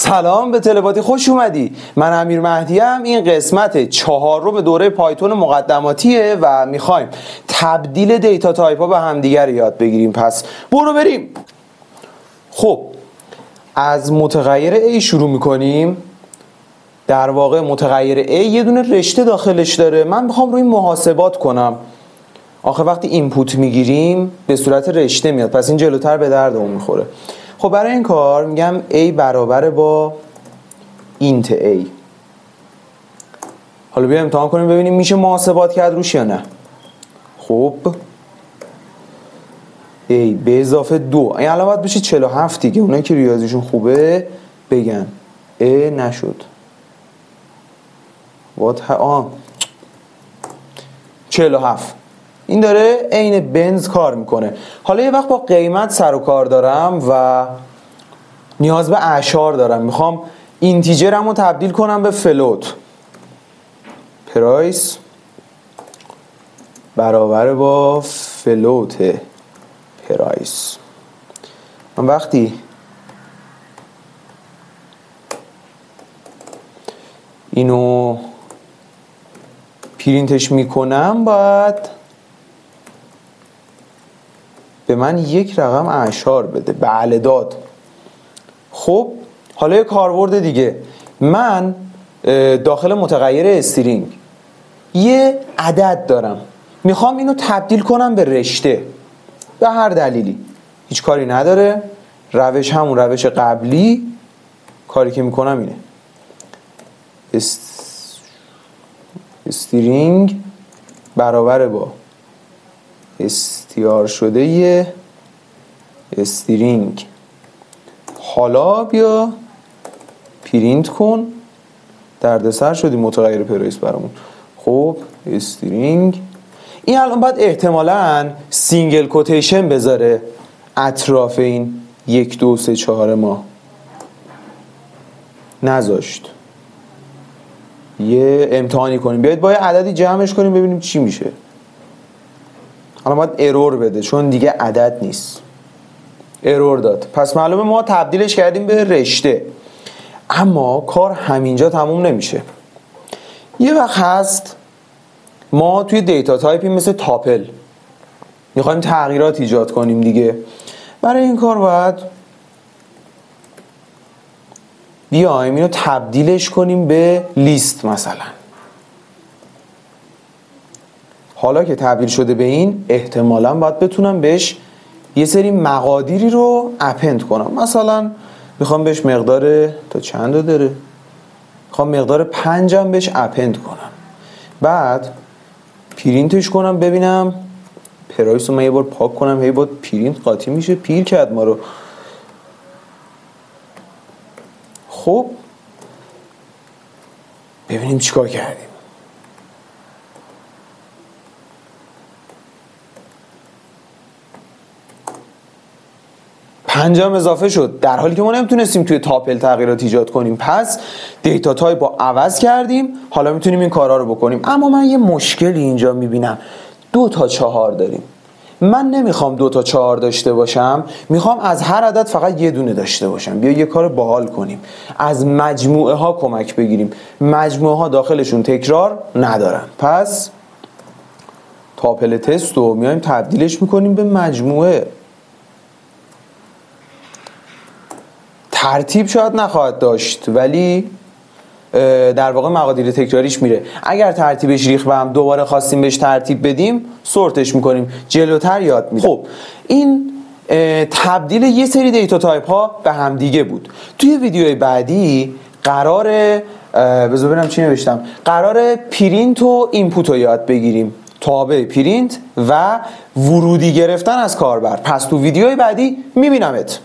سلام، به تلپاتی خوش اومدی. من امیر مهدی ام. این قسمت 4 دوره پایتون مقدماتیه و میخوایم تبدیل دیتا تایپ ها به همدیگر یاد بگیریم. پس برو بریم. خب از متغیر A شروع میکنیم. در واقع متغیر A یه دونه رشته داخلش داره. من میخوام روی محاسبات کنم. آخه وقتی اینپوت میگیریم به صورت رشته میاد، پس این جلوتر به دردمون میخوره. خب برای این کار میگم A برابر با اینت A. حالا بیا امتحان کنیم ببینیم میشه محاسبات کرد روش یا نه. خب A به اضافه 2 این الان باید بشه 47 دیگه. اونایی که ریاضیشون خوبه بگن A نشد. 47 این داره عین بنز کار میکنه. حالا یه وقت با قیمت سر و کار دارم و نیاز به اعشار دارم، میخوام اینتیجرمو تبدیل کنم به فلوت. پرایس برابر با فلوت پرایس. من وقتی اینو پرینتش میکنم باید به من یک رقم اعشار بده. بله داد. خب حالا یه کاربرد دیگه. من داخل متغیر استرینگ یه عدد دارم، میخوام اینو تبدیل کنم به رشته به هر دلیلی. هیچ کاری نداره، روش همون روش قبلی. کاری که میکنم اینه استرینگ برابر با استیار شده یه استرینگ. حالا بیا پرینت کن. دردسر شدی متغیر پرایس برامون. خب استرینگ این الان باید احتمالاً سینگل کوتیشن بذاره اطراف این 1 2 3 4 ما. نذاشت. یه امتحانی کنیم، بیاید با یه عددی جمعش کنیم ببینیم چی میشه. حالا باید ارور بده چون دیگه عدد نیست. ارور داد. پس معلومه ما تبدیلش کردیم به رشته. اما کار همینجا تموم نمیشه. یه وقت هست ما توی دیتا تایپی مثل تاپل میخوایم تغییرات ایجاد کنیم دیگه. برای این کار باید بیایم اینو تبدیلش کنیم به لیست مثلا. حالا که تبدیل شده به این، احتمالاً باید بتونم بهش یه سری مقادیری رو اپند کنم. مثلا میخوام بهش مقدار تا چند داره، میخوام مقدار 5 هم بهش اپند کنم. بعد پرینتش کنم ببینم پرایس رو من یه بار پاک کنم. هی با پرینت قاطی میشه، پیر کرد ما رو. خب ببینیم چیکار کردیم. 5 هم اضافه شد در حالی که ما نمیتونستیم توی تاپل تغییرات ایجاد کنیم. پس دیتا تایپ رو عوض کردیم. حالا میتونیم این کارا رو بکنیم. اما من یه مشکلی اینجا میبینم. 2 تا 4 داریم. من نمیخوام 2 تا 4 داشته باشم، میخوام از هر عدد فقط یه دونه داشته باشم. بیا یه کار باحال کنیم، از مجموعه ها کمک بگیریم. مجموعه ها داخلشون تکرار ندارن. پس تاپل تست رو میایم تبدیلش میکنیم به مجموعه. ترتیب شاید نخواهد داشت ولی در واقع مقادیر تکراریش میره. اگر ترتیبش ریخت و هم دوباره خواستیم بهش ترتیب بدیم سورتش میکنیم، جلوتر یاد میده. خب این تبدیل یه سری دیتا تایپ ها به هم دیگه بود. توی ویدیوی بعدی قراره بذار ببینم چی نوشتم. قراره پرینت و اینپوت رو یاد بگیریم، تابع پرینت و ورودی گرفتن از کاربر. پس تو ویدیوی بعدی میبینمت.